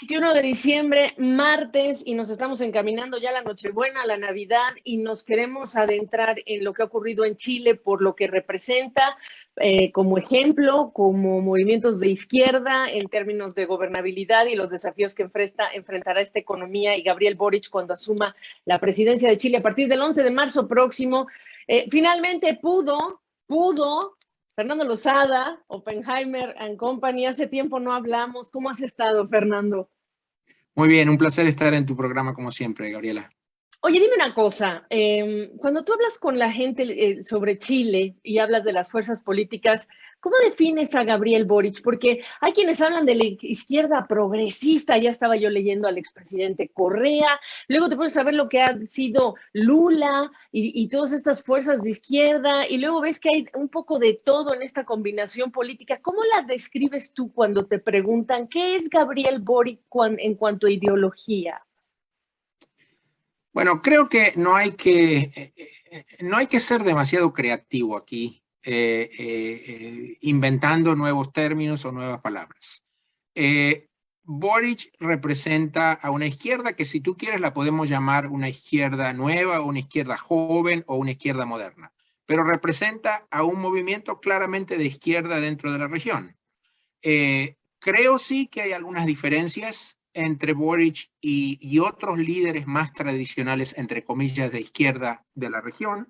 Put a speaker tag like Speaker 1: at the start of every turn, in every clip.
Speaker 1: 21 de diciembre, martes, y nos estamos encaminando ya a la Nochebuena, a la Navidad, y nos queremos adentrar en lo que ha ocurrido en Chile por lo que representa como ejemplo, como movimientos de izquierda en términos de gobernabilidad y los desafíos que enfrentará esta economía y Gabriel Boric cuando asuma la presidencia de Chile a partir del 11 de marzo próximo. Finalmente pudo Fernando Lozada, Oppenheimer and Company, hace tiempo no hablamos. ¿Cómo has estado, Fernando?
Speaker 2: Muy bien, un placer estar en tu programa como siempre, Gabriela.
Speaker 1: Oye, dime una cosa, cuando tú hablas con la gente sobre Chile y hablas de las fuerzas políticas, ¿cómo defines a Gabriel Boric? Porque hay quienes hablan de la izquierda progresista, ya estaba yo leyendo al expresidente Correa, luego te pones a ver lo que ha sido Lula y todas estas fuerzas de izquierda, y luego ves que hay un poco de todo en esta combinación política. ¿Cómo la describes tú cuando te preguntan qué es Gabriel Boric en cuanto a ideología?
Speaker 2: Bueno, creo que no hay que ser demasiado creativo aquí, inventando nuevos términos o nuevas palabras. Boric representa a una izquierda que, si tú quieres, la podemos llamar una izquierda nueva, o una izquierda joven, o una izquierda moderna, pero representa a un movimiento claramente de izquierda dentro de la región. Creo sí que hay algunas diferencias entre Boric y otros líderes más tradicionales, entre comillas, de izquierda de la región.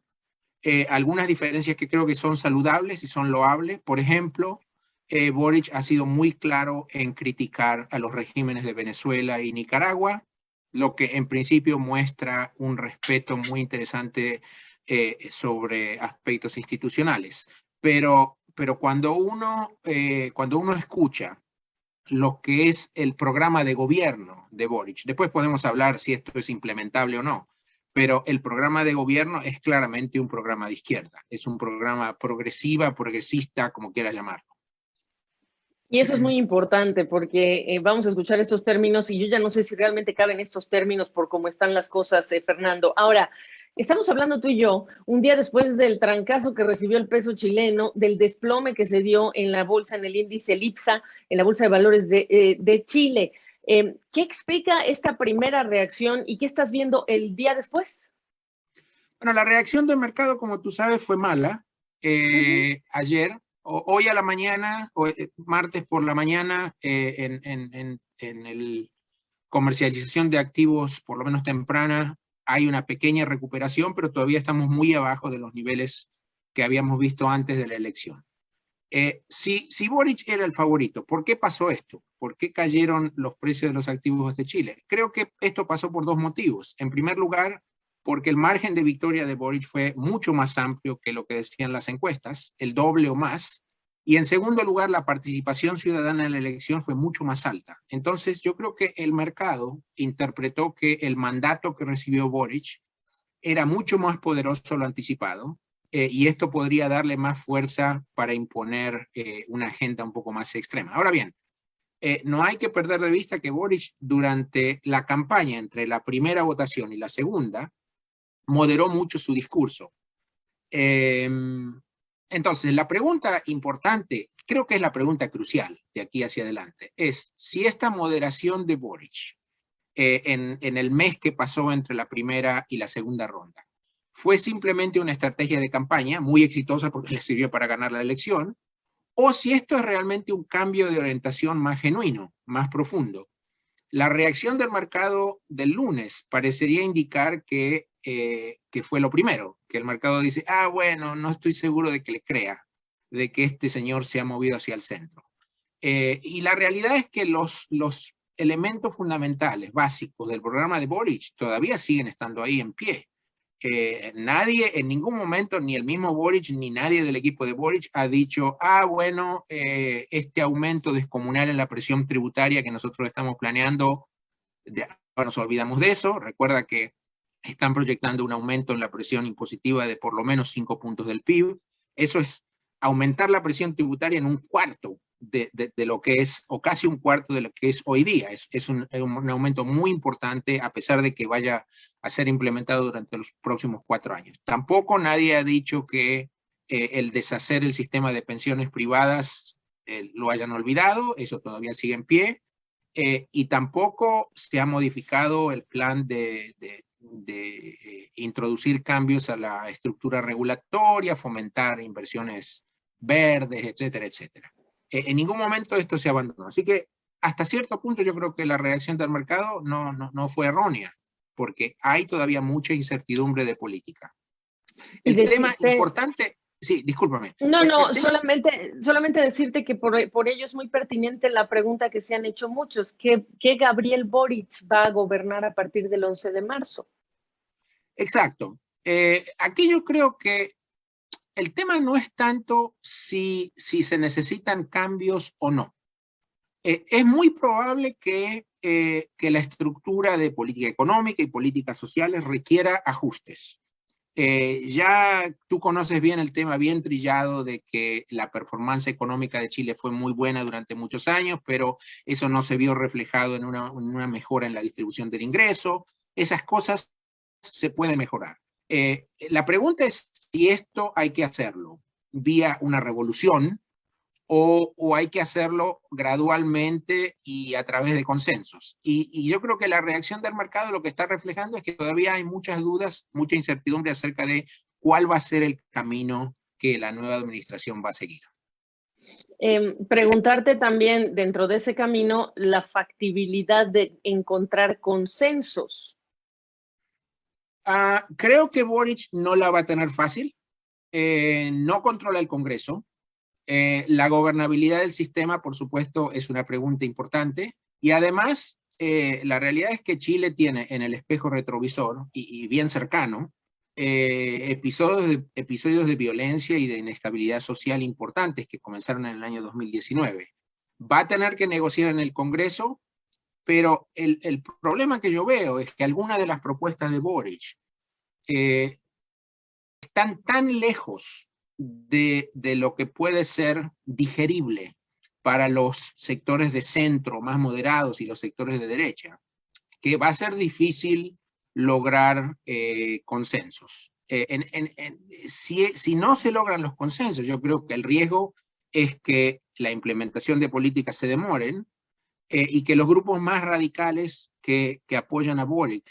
Speaker 2: Algunas diferencias que creo que son saludables y son loables. Por ejemplo, Boric ha sido muy claro en criticar a los regímenes de Venezuela y Nicaragua, lo que en principio muestra un respeto muy interesante sobre aspectos institucionales. Pero cuando uno escucha lo que es el programa de gobierno de Boric, después podemos hablar si esto es implementable o no, pero el programa de gobierno es claramente un programa de izquierda, es un programa progresista, como quieras llamarlo.
Speaker 1: Y eso es muy importante porque vamos a escuchar estos términos y yo ya no sé si realmente caben estos términos por cómo están las cosas, Fernando. Ahora, estamos hablando tú y yo un día después del trancazo que recibió el peso chileno, del desplome que se dio en la bolsa, en el índice Lipsa, en la bolsa de valores de Chile. ¿Qué explica esta primera reacción y qué estás viendo el día después?
Speaker 2: Bueno, la reacción del mercado, como tú sabes, fue mala. Ayer, hoy a la mañana, martes por la mañana, en el comercialización de activos, por lo menos temprana, hay una pequeña recuperación, pero todavía estamos muy abajo de los niveles que habíamos visto antes de la elección. Si Boric era el favorito, ¿por qué pasó esto? ¿Por qué cayeron los precios de los activos de Chile? Creo que esto pasó por dos motivos. En primer lugar, porque el margen de victoria de Boric fue mucho más amplio que lo que decían las encuestas, el doble o más. Y en segundo lugar, la participación ciudadana en la elección fue mucho más alta. Entonces, yo creo que el mercado interpretó que el mandato que recibió Boric era mucho más poderoso de lo anticipado, y esto podría darle más fuerza para imponer una agenda un poco más extrema. Ahora bien, no hay que perder de vista que Boric, durante la campaña entre la primera votación y la segunda, moderó mucho su discurso. Eh, entonces, la pregunta importante, creo que es la pregunta crucial de aquí hacia adelante, es si esta moderación de Boric en el mes que pasó entre la primera y la segunda ronda fue simplemente una estrategia de campaña muy exitosa porque le sirvió para ganar la elección, o si esto es realmente un cambio de orientación más genuino, más profundo. La reacción del mercado del lunes parecería indicar que fue lo primero, que el mercado dice, bueno, no estoy seguro de que le crea, de que este señor se ha movido hacia el centro. Y la realidad es que los elementos fundamentales, básicos del programa de Boric todavía siguen estando ahí en pie. Nadie en ningún momento, ni el mismo Boric, ni nadie del equipo de Boric ha dicho, bueno, este aumento descomunal en la presión tributaria que nosotros estamos planeando, ahora nos olvidamos de eso. Recuerda que están proyectando un aumento en la presión impositiva de por lo menos 5 puntos del PIB. Eso es aumentar la presión tributaria en un cuarto de lo que es, o casi un cuarto de lo que es hoy día. Es un aumento muy importante, a pesar de que vaya a ser implementado durante los próximos 4 años. Tampoco nadie ha dicho que el deshacer el sistema de pensiones privadas lo hayan olvidado, eso todavía sigue en pie. y tampoco se ha modificado el plan de introducir cambios a la estructura regulatoria, fomentar inversiones verdes, etcétera, etcétera. En ningún momento esto se abandonó. Así que hasta cierto punto yo creo que la reacción del mercado no fue errónea, porque hay todavía mucha incertidumbre de política.
Speaker 1: Y
Speaker 2: El tema importante, sí, discúlpame.
Speaker 1: No, solamente decirte que por ello es muy pertinente la pregunta que se han hecho muchos, ¿qué Gabriel Boric va a gobernar a partir del 11 de marzo?
Speaker 2: Exacto. Aquí yo creo que el tema no es tanto si se necesitan cambios o no. Es muy probable que la estructura de política económica y políticas sociales requiera ajustes. Ya tú conoces bien el tema bien trillado de que la performance económica de Chile fue muy buena durante muchos años, pero eso no se vio reflejado en una mejora en la distribución del ingreso. Esas cosas se pueden mejorar. La pregunta es si esto hay que hacerlo vía una revolución o hay que hacerlo gradualmente y a través de consensos. Y yo creo que la reacción del mercado lo que está reflejando es que todavía hay muchas dudas, mucha incertidumbre acerca de cuál va a ser el camino que la nueva administración va a seguir.
Speaker 1: Preguntarte también dentro de ese camino la factibilidad de encontrar consensos.
Speaker 2: Creo que Boric no la va a tener fácil. No controla el Congreso. La gobernabilidad del sistema, por supuesto, es una pregunta importante. Y además, la realidad es que Chile tiene en el espejo retrovisor, y bien cercano, episodios de violencia y de inestabilidad social importantes que comenzaron en el año 2019. Va a tener que negociar en el Congreso, pero el problema que yo veo es que algunas de las propuestas de Boric están tan lejos de lo que puede ser digerible para los sectores de centro más moderados y los sectores de derecha, que va a ser difícil lograr consensos. Si no se logran los consensos, yo creo que el riesgo es que la implementación de políticas se demoren y que los grupos más radicales que apoyan a Boric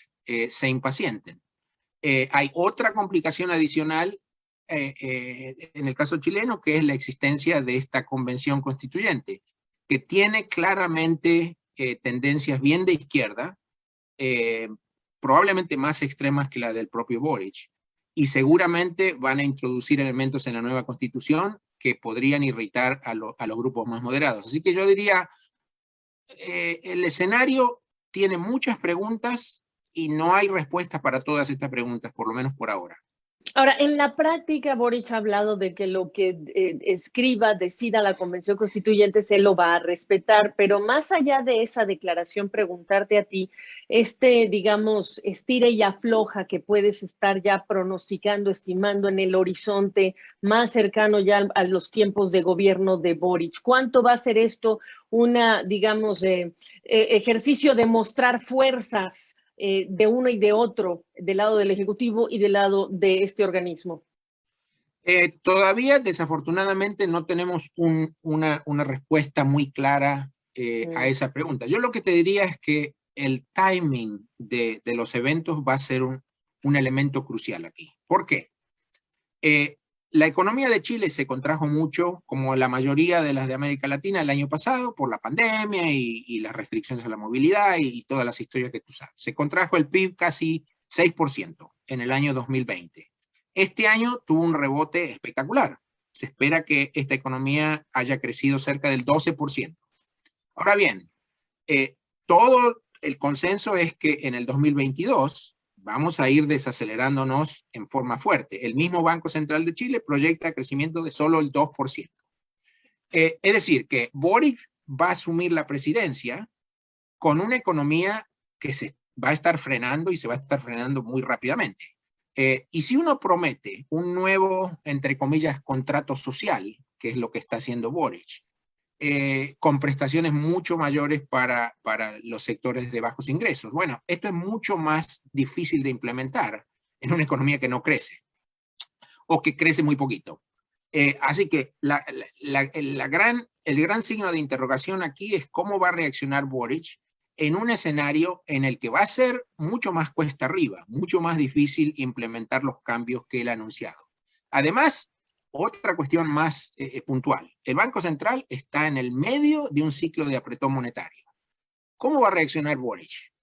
Speaker 2: se impacienten. Hay otra complicación adicional en el caso chileno, que es la existencia de esta convención constituyente, que tiene claramente tendencias bien de izquierda, probablemente más extremas que la del propio Boric, y seguramente van a introducir elementos en la nueva constitución que podrían irritar a los grupos más moderados. Así que yo diría, el escenario tiene muchas preguntas y no hay respuestas para todas estas preguntas, por lo menos por ahora.
Speaker 1: Ahora, en la práctica, Boric ha hablado de que lo que escriba, decida la Convención Constituyente, se lo va a respetar, pero más allá de esa declaración, preguntarte a ti, digamos, estira y afloja que puedes estar ya pronosticando, estimando en el horizonte más cercano ya a los tiempos de gobierno de Boric. ¿Cuánto va a ser esto digamos, ejercicio de mostrar fuerzas de uno y de otro, del lado del Ejecutivo y del lado de este organismo?
Speaker 2: Todavía, desafortunadamente, no tenemos una respuesta muy clara a esa pregunta. Yo lo que te diría es que el timing de los eventos va a ser un elemento crucial aquí. ¿Por qué? La economía de Chile se contrajo mucho, como la mayoría de las de América Latina, el año pasado, por la pandemia y las restricciones a la movilidad y todas las historias que tú sabes. Se contrajo el PIB casi 6% en el año 2020. Este año tuvo un rebote espectacular. Se espera que esta economía haya crecido cerca del 12%. Ahora bien, todo el consenso es que en el 2022 vamos a ir desacelerándonos en forma fuerte. El mismo Banco Central de Chile proyecta crecimiento de solo el 2%. Es decir, que Boric va a asumir la presidencia con una economía que se va a estar frenando y se va a estar frenando muy rápidamente. Y si uno promete un nuevo, entre comillas, contrato social, que es lo que está haciendo Boric, con prestaciones mucho mayores para los sectores de bajos ingresos. Bueno, esto es mucho más difícil de implementar en una economía que no crece o que crece muy poquito. Así que la gran el gran signo de interrogación aquí es cómo va a reaccionar Boric en un escenario en el que va a ser mucho más cuesta arriba, mucho más difícil implementar los cambios que él ha anunciado. Además, otra cuestión más puntual. El Banco Central está en el medio de un ciclo de apretón monetario. ¿Cómo va a reaccionar Boric?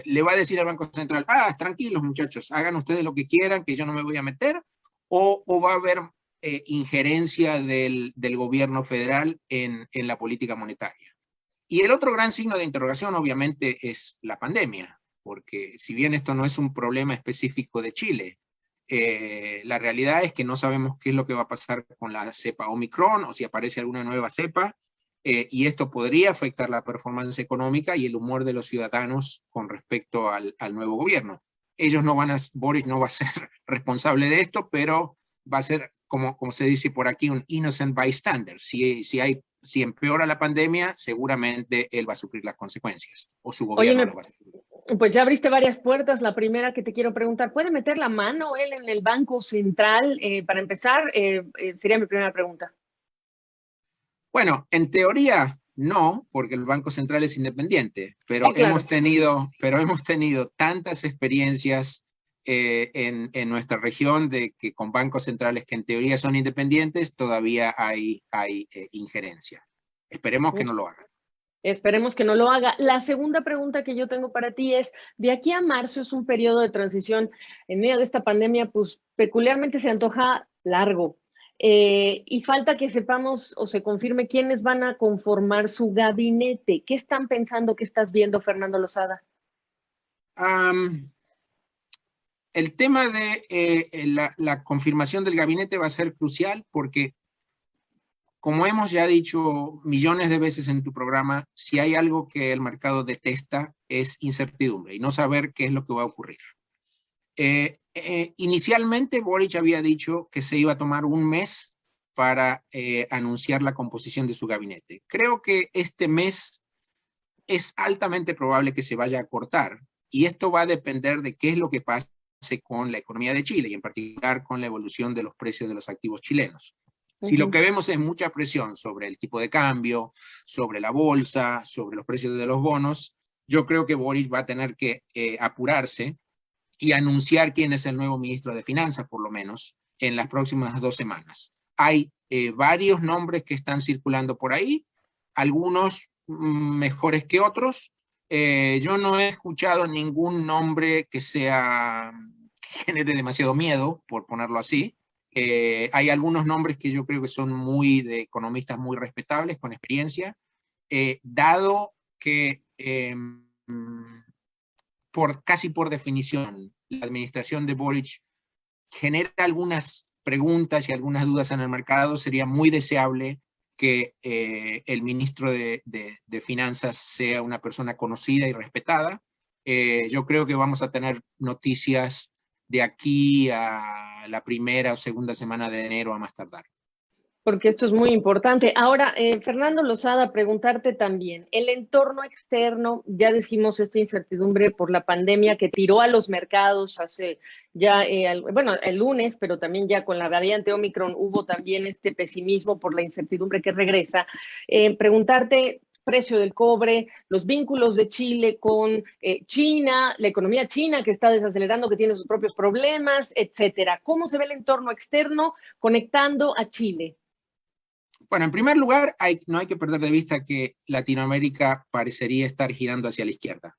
Speaker 2: ¿Le va a decir al Banco Central, tranquilos muchachos, hagan ustedes lo que quieran, que yo no me voy a meter? ¿O va a haber injerencia del gobierno federal en la política monetaria? Y el otro gran signo de interrogación, obviamente, es la pandemia, porque si bien esto no es un problema específico de Chile, la realidad es que no sabemos qué es lo que va a pasar con la cepa Omicron o si aparece alguna nueva cepa, y esto podría afectar la performance económica y el humor de los ciudadanos con respecto al nuevo gobierno. Ellos no van a, Boris no va a ser responsable de esto, pero va a ser, como se dice por aquí, un innocent bystander. Si empeora la pandemia, seguramente él va a sufrir las consecuencias, o su gobierno lo va a sufrir.
Speaker 1: Pues ya abriste varias puertas. La primera que te quiero preguntar, ¿puede meter la mano él en el Banco Central? Para empezar, sería mi primera pregunta.
Speaker 2: Bueno, en teoría no, porque el Banco Central es independiente, pero,
Speaker 1: sí, claro.
Speaker 2: hemos tenido tantas experiencias en nuestra región de que con bancos centrales que en teoría son independientes, todavía hay injerencia. Esperemos que no lo hagan.
Speaker 1: Esperemos que no lo haga. La segunda pregunta que yo tengo para ti es, de aquí a marzo es un periodo de transición en medio de esta pandemia, pues peculiarmente se antoja largo. Y falta que sepamos o se confirme quiénes van a conformar su gabinete. ¿Qué están pensando? ¿Qué estás viendo, Fernando Lozada?
Speaker 2: El tema de la confirmación del gabinete va a ser crucial porque, como hemos ya dicho millones de veces en tu programa, si hay algo que el mercado detesta es incertidumbre y no saber qué es lo que va a ocurrir. Inicialmente Boric había dicho que se iba a tomar un mes para anunciar la composición de su gabinete. Creo que este mes es altamente probable que se vaya a cortar, y esto va a depender de qué es lo que pase con la economía de Chile y en particular con la evolución de los precios de los activos chilenos. Si lo que vemos es mucha presión sobre el tipo de cambio, sobre la bolsa, sobre los precios de los bonos, yo creo que Boric va a tener que apurarse y anunciar quién es el nuevo ministro de Finanzas, por lo menos, en las próximas 2 semanas. Hay varios nombres que están circulando por ahí, algunos mejores que otros. Yo no he escuchado ningún nombre que genere demasiado miedo, por ponerlo así. Hay algunos nombres que yo creo que son de economistas muy respetables, con experiencia, dado que casi por definición, la administración de Boric genera algunas preguntas y algunas dudas en el mercado, sería muy deseable que el ministro de Finanzas sea una persona conocida y respetada. Yo creo que vamos a tener noticias de aquí a la primera o segunda semana de enero a más tardar.
Speaker 1: Porque esto es muy importante. Ahora, Fernando Lozada, preguntarte también, el entorno externo, ya dijimos esta incertidumbre por la pandemia que tiró a los mercados hace ya, el lunes, pero también ya con la variante Omicron hubo también este pesimismo por la incertidumbre que regresa. Preguntarte, precio del cobre, los vínculos de Chile con China, la economía china que está desacelerando, que tiene sus propios problemas, etcétera. ¿Cómo se ve el entorno externo conectando a Chile?
Speaker 2: Bueno, en primer lugar, no hay que perder de vista que Latinoamérica parecería estar girando hacia la izquierda.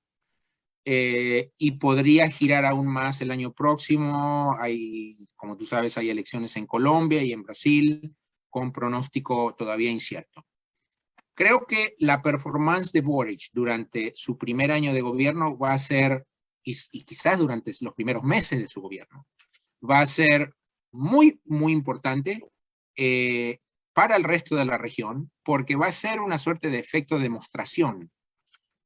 Speaker 2: Y podría girar aún más el año próximo. Como tú sabes, hay elecciones en Colombia y en Brasil, con pronóstico todavía incierto. Creo que la performance de Boric durante su primer año de gobierno va a ser, y quizás durante los primeros meses de su gobierno, va a ser muy, muy importante para el resto de la región, porque va a ser una suerte de efecto de demostración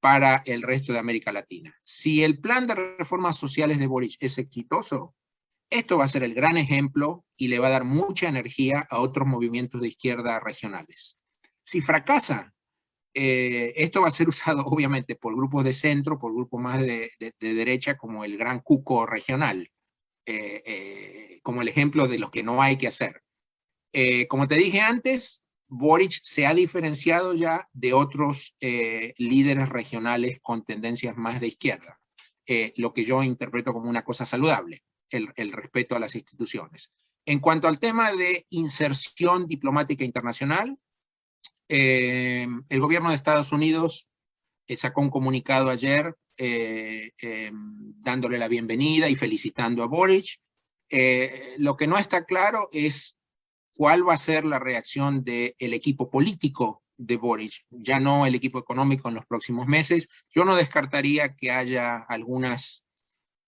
Speaker 2: para el resto de América Latina. Si el plan de reformas sociales de Boric es exitoso, esto va a ser el gran ejemplo y le va a dar mucha energía a otros movimientos de izquierda regionales. Si fracasa, esto va a ser usado obviamente por grupos de centro, por grupos más de derecha, como el gran cuco regional, como el ejemplo de lo que no hay que hacer. Como te dije antes, Boric se ha diferenciado ya de otros líderes regionales con tendencias más de izquierda, lo que yo interpreto como una cosa saludable, el respeto a las instituciones. En cuanto al tema de inserción diplomática internacional, el gobierno de Estados Unidos sacó un comunicado ayer dándole la bienvenida y felicitando a Boric. Lo que no está claro es cuál va a ser la reacción del equipo político de Boric, ya no el equipo económico en los próximos meses. Yo no descartaría que haya algunas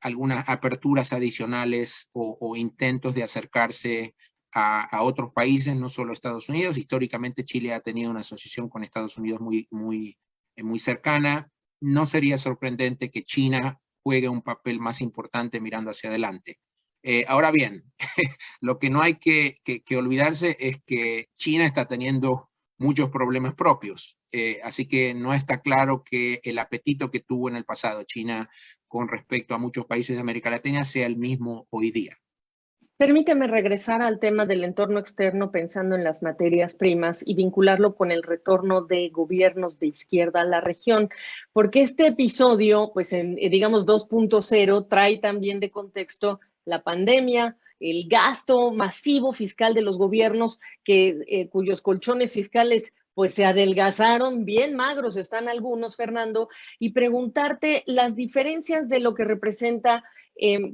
Speaker 2: aperturas adicionales o intentos de acercarse a otros países, no solo a Estados Unidos. Históricamente Chile ha tenido una asociación con Estados Unidos muy cercana. No sería sorprendente que China juegue un papel más importante mirando hacia adelante. Ahora bien, lo que no hay que olvidarse es que China está teniendo muchos problemas propios, así que no está claro que el apetito que tuvo en el pasado China con respecto a muchos países de América Latina sea el mismo hoy día.
Speaker 1: Permíteme regresar al tema del entorno externo pensando en las materias primas y vincularlo con el retorno de gobiernos de izquierda a la región, porque este episodio, pues digamos 2.0, trae también de contexto la pandemia, el gasto masivo fiscal de los gobiernos cuyos colchones fiscales pues se adelgazaron, bien magros están algunos, Fernando, y preguntarte las diferencias de lo que representa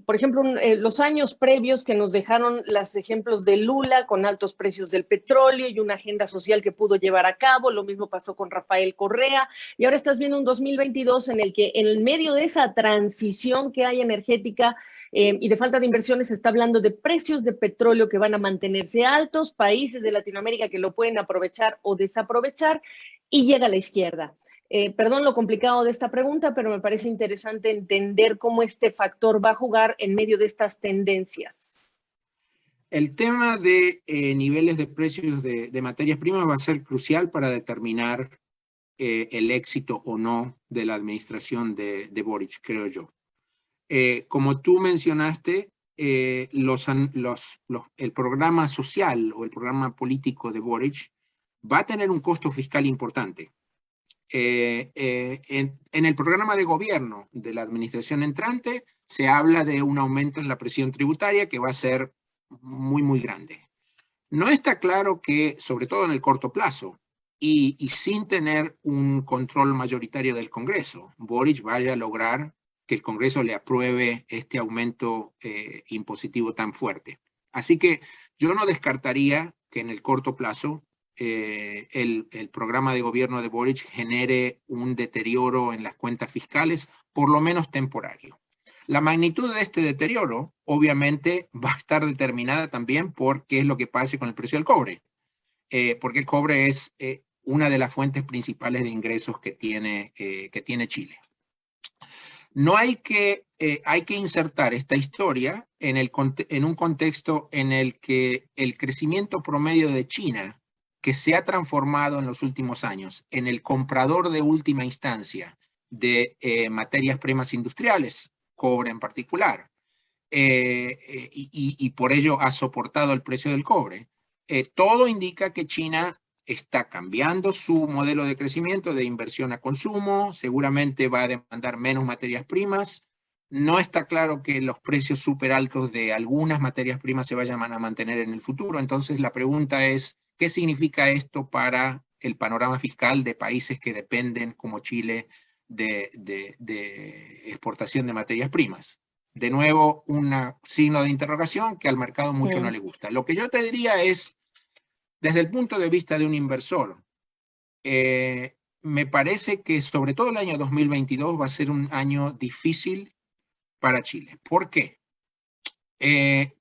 Speaker 1: por ejemplo, los años previos que nos dejaron los ejemplos de Lula con altos precios del petróleo y una agenda social que pudo llevar a cabo, lo mismo pasó con Rafael Correa, y ahora estás viendo un 2022 en el que en el medio de esa transición que hay energética y de falta de inversiones se está hablando de precios de petróleo que van a mantenerse altos, países de Latinoamérica que lo pueden aprovechar o desaprovechar, y llega la izquierda. Perdón lo complicado de esta pregunta, pero me parece interesante entender cómo este factor va a jugar en medio de estas tendencias.
Speaker 2: El tema de niveles de precios de materias primas va a ser crucial para determinar el éxito o no de la administración de Boric, creo yo. Como tú mencionaste, el programa social o el programa político de Boric va a tener un costo fiscal importante. En el programa de gobierno de la administración entrante se habla de un aumento en la presión tributaria que va a ser muy grande. No está claro que, sobre todo en el corto plazo, y sin tener un control mayoritario del Congreso, Boric vaya a lograr que el Congreso le apruebe este aumento impositivo tan fuerte. Así que yo no descartaría que en el corto plazo el programa de gobierno de Boric genere un deterioro en las cuentas fiscales, por lo menos temporario. La magnitud de este deterioro, obviamente, va a estar determinada también por qué es lo que pase con el precio del cobre, porque el cobre es una de las fuentes principales de ingresos que tiene Chile. No hay que insertar esta historia en un contexto en el que el crecimiento promedio de China, que se ha transformado en los últimos años en el comprador de última instancia de materias primas industriales, cobre en particular, y por ello ha soportado el precio del cobre, todo indica que China está cambiando su modelo de crecimiento de inversión a consumo, seguramente va a demandar menos materias primas. No está claro que los precios súper altos de algunas materias primas se vayan a mantener en el futuro. Entonces la pregunta es, ¿qué significa esto para el panorama fiscal de países que dependen, como Chile, de exportación de materias primas? De nuevo, un signo de interrogación que al mercado mucho no le gusta. Lo que yo te diría es, desde el punto de vista de un inversor, me parece que sobre todo el año 2022 va a ser un año difícil para Chile. ¿Por qué?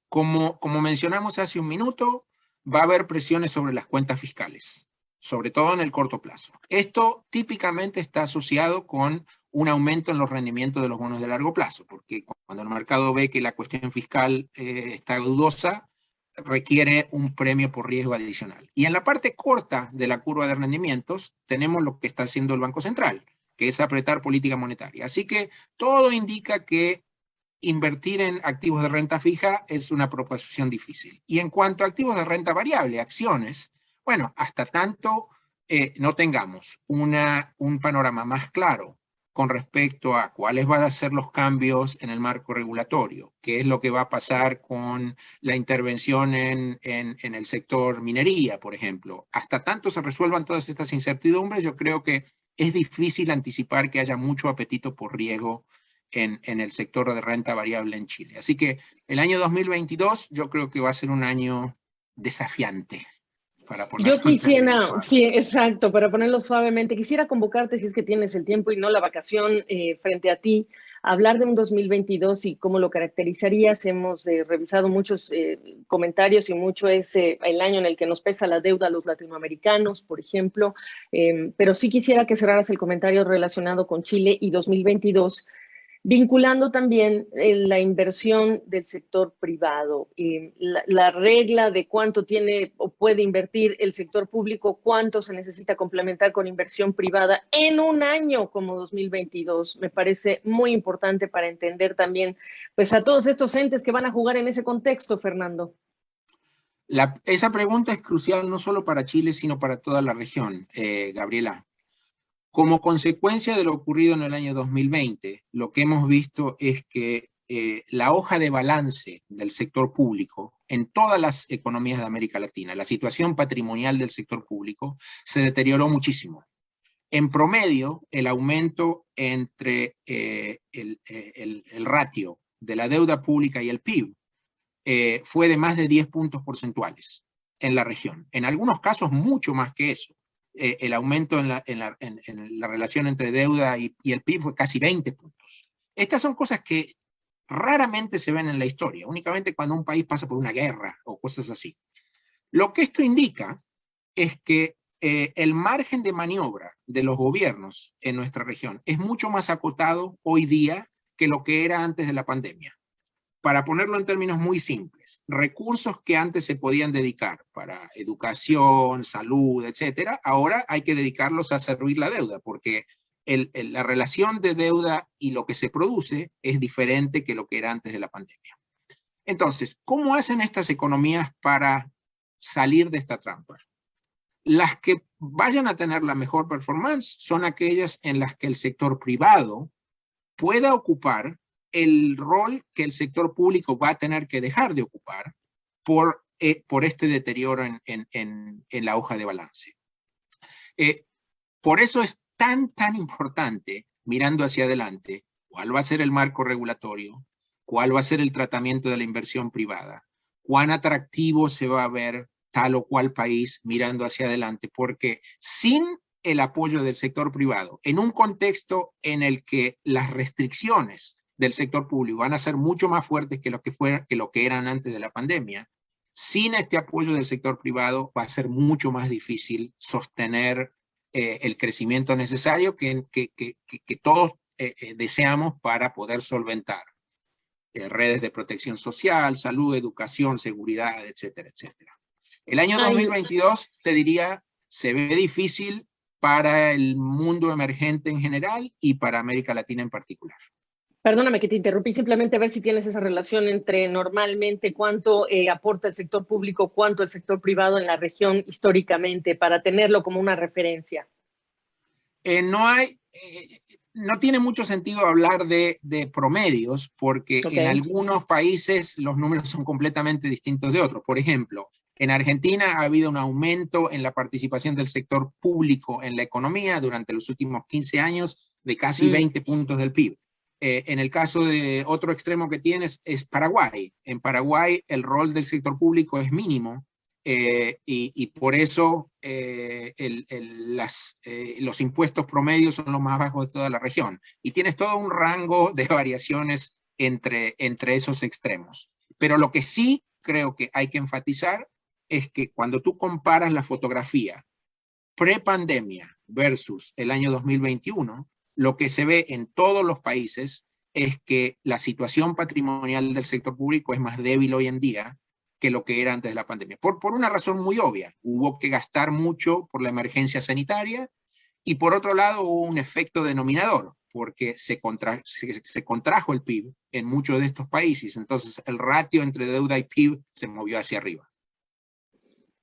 Speaker 2: Como mencionamos hace un minuto, va a haber presiones sobre las cuentas fiscales, sobre todo en el corto plazo. Esto típicamente está asociado con un aumento en los rendimientos de los bonos de largo plazo, porque cuando el mercado ve que la cuestión fiscal está dudosa, requiere un premio por riesgo adicional. Y en la parte corta de la curva de rendimientos tenemos lo que está haciendo el Banco Central, que es apretar política monetaria. Así que todo indica que invertir en activos de renta fija es una proposición difícil. Y en cuanto a activos de renta variable, acciones, Bueno, hasta tanto no tengamos un panorama más claro con respecto a cuáles van a ser los cambios en el marco regulatorio, qué es lo que va a pasar con la intervención en el sector minería, por ejemplo. Hasta tanto se resuelvan todas estas incertidumbres, yo creo que es difícil anticipar que haya mucho apetito por riego en el sector de renta variable en Chile. Así que el año 2022 yo creo que va a ser un año desafiante, para
Speaker 1: Yo
Speaker 2: ponerlo en términos
Speaker 1: quisiera, sí,
Speaker 2: suaves.
Speaker 1: exacto, para ponerlo suavemente, quisiera convocarte, si es que tienes el tiempo y no la vacación frente a ti, a hablar de un 2022 y cómo lo caracterizarías. Hemos revisado muchos comentarios y mucho es el año en el que nos pesa la deuda a los latinoamericanos, por ejemplo, pero sí quisiera que cerraras el comentario relacionado con Chile y 2022, vinculando también la inversión del sector privado, la regla de cuánto tiene o puede invertir el sector público, cuánto se necesita complementar con inversión privada en un año como 2022. Me parece muy importante para entender también pues, a todos estos entes que van a jugar en ese contexto, Fernando.
Speaker 2: Esa pregunta es crucial no solo para Chile, sino para toda la región, Gabriela. Como consecuencia de lo ocurrido en el año 2020, lo que hemos visto es que la hoja de balance del sector público en todas las economías de América Latina, la situación patrimonial del sector público se deterioró muchísimo. En promedio, el aumento entre el ratio de la deuda pública y el PIB fue de más de 10 puntos porcentuales en la región. En algunos casos, mucho más que eso. El aumento en la relación entre deuda y el PIB fue casi 20 puntos. Estas son cosas que raramente se ven en la historia, únicamente cuando un país pasa por una guerra o cosas así. Lo que esto indica es que el margen de maniobra de los gobiernos en nuestra región es mucho más acotado hoy día que lo que era antes de la pandemia. Para ponerlo en términos muy simples, recursos que antes se podían dedicar para educación, salud, etcétera, ahora hay que dedicarlos a servir la deuda, porque la relación de deuda y lo que se produce es diferente que lo que era antes de la pandemia. Entonces, ¿cómo hacen estas economías para salir de esta trampa? Las que vayan a tener la mejor performance son aquellas en las que el sector privado pueda ocupar el rol que el sector público va a tener que dejar de ocupar por este deterioro en la hoja de balance. Por eso es tan importante, mirando hacia adelante, cuál va a ser el marco regulatorio, cuál va a ser el tratamiento de la inversión privada, cuán atractivo se va a ver tal o cual país mirando hacia adelante, porque sin el apoyo del sector privado, en un contexto en el que las restricciones del sector público van a ser mucho más fuertes que lo que eran antes de la pandemia, sin este apoyo del sector privado va a ser mucho más difícil sostener el crecimiento necesario que todos deseamos para poder solventar redes de protección social, salud, educación, seguridad, etcétera, etcétera. El año
Speaker 1: Ay,
Speaker 2: 2022, te diría, se ve difícil para el mundo emergente en general y para América Latina en particular.
Speaker 1: perdóname que te interrumpí, simplemente a ver si tienes esa relación entre normalmente cuánto aporta el sector público, cuánto el sector privado en la región históricamente, para tenerlo como una referencia.
Speaker 2: No hay, no tiene mucho sentido hablar de promedios porque
Speaker 1: Ok.
Speaker 2: en algunos países los números son completamente distintos de otros. Por ejemplo, en Argentina ha habido un aumento en la participación del sector público en la economía durante los últimos 15 años de casi 20 puntos del PIB. En el caso de otro extremo que tienes es Paraguay. En Paraguay el rol del sector público es mínimo y por eso los impuestos promedios son los más bajos de toda la región. Y tienes todo un rango de variaciones entre esos extremos. Pero lo que sí creo que hay que enfatizar es que cuando tú comparas la fotografía pre-pandemia versus el año 2021, lo que se ve en todos los países es que la situación patrimonial del sector público es más débil hoy en día que lo que era antes de la pandemia. Por una razón muy obvia, hubo que gastar mucho por la emergencia sanitaria y por otro lado hubo un efecto denominador, porque se contrajo el PIB en muchos de estos países, entonces el ratio entre deuda y PIB se movió hacia arriba.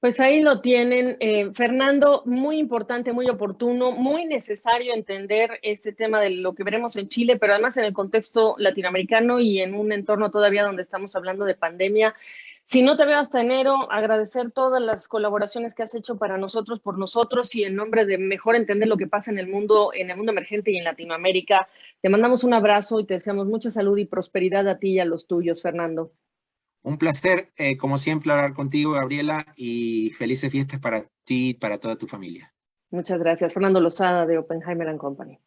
Speaker 1: Pues ahí lo tienen. Fernando, muy importante, muy oportuno, muy necesario entender este tema de lo que veremos en Chile, pero además en el contexto latinoamericano y en un entorno todavía donde estamos hablando de pandemia. Si no te veo hasta enero, agradecer todas las colaboraciones que has hecho para nosotros, por nosotros y en nombre de mejor entender lo que pasa en el mundo emergente y en Latinoamérica. Te mandamos un abrazo y te deseamos mucha salud y prosperidad a ti y a los tuyos, Fernando.
Speaker 2: Un placer, como siempre, hablar contigo, Gabriela, y felices fiestas para ti y para toda tu familia.
Speaker 1: Muchas gracias. Fernando Lozada de Oppenheimer & Company.